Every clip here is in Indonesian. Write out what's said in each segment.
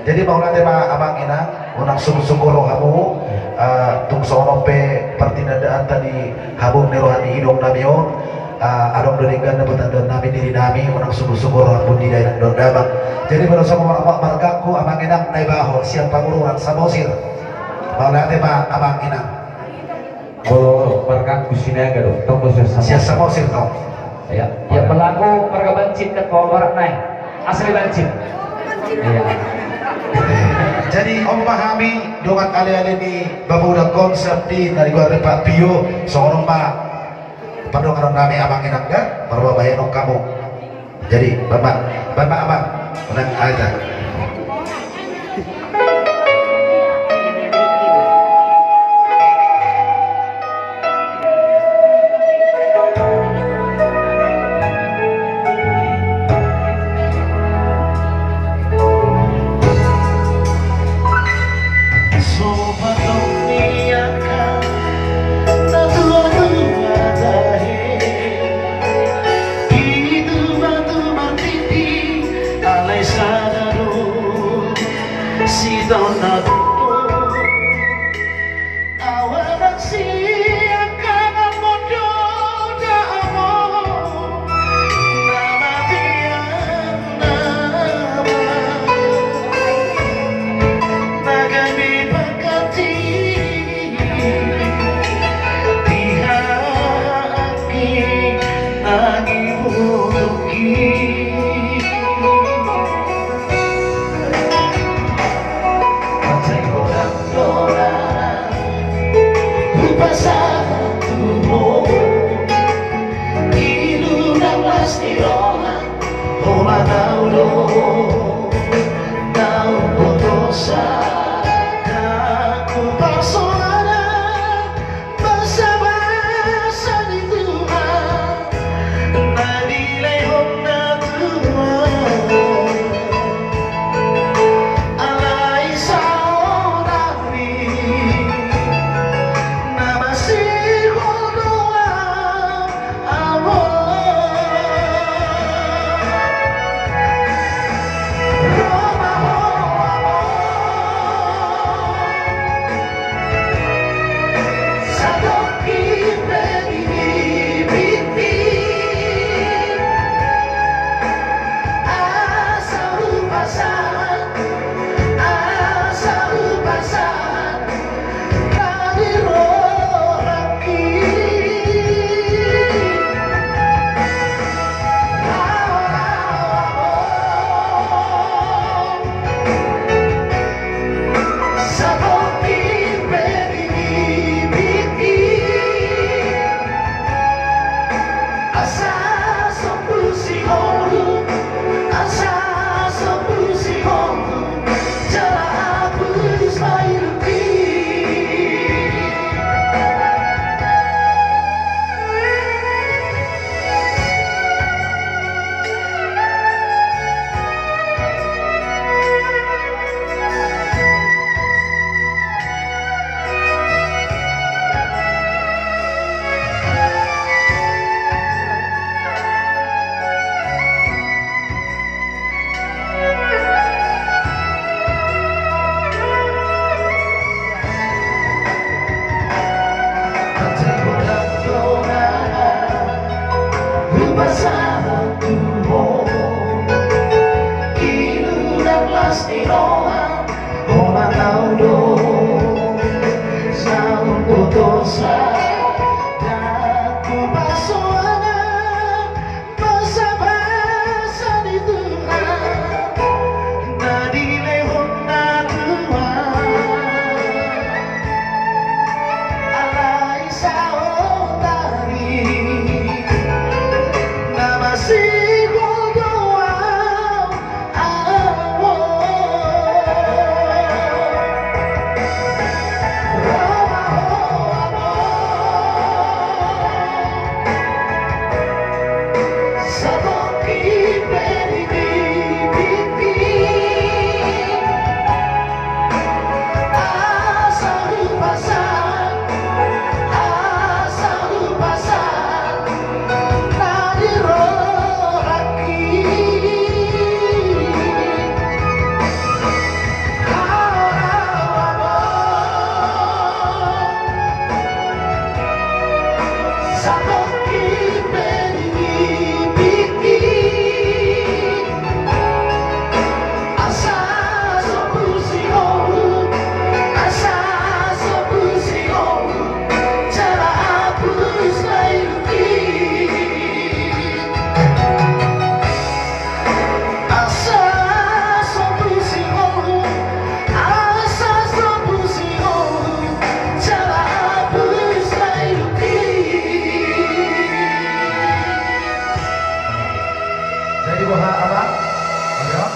Jadi mau nanti abang ina unang sungguh-sungguh rohamu tung sono pe pertinadaan tadi habung ni rohani hidung namion adong deringan dapat dan nami diri nami unang sungguh-sungguh rohamu di daerah dondabang. Jadi pada sama margaku abang ina naibahor siap pangururan samosir. Mau nanti abang ina. Kalau margaku sini agak dong, tunggu Siap samosir tong. Ya, ya pelaku marga bancit ke barat naik asli bancit. Iya. Jadi om pahami dengan alih-alih di babudak konsep di dari gua Pak Pio seorang pak padongan nami abang enak kan baru bayar kamu. Jadi bapak abang menang aja.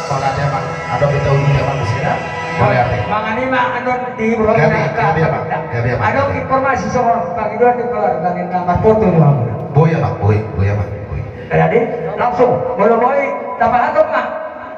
Soalnya mak ada betul ini mak kusina. Boleh arti. Mangani mah anu di bawah Gabi apa? Gabi apa? Anu informasi soal pagidon di keluarga kita mas foto nu. Boy ya mak, boy ya mak, boy. Jadi langsung mulai dapat atau mah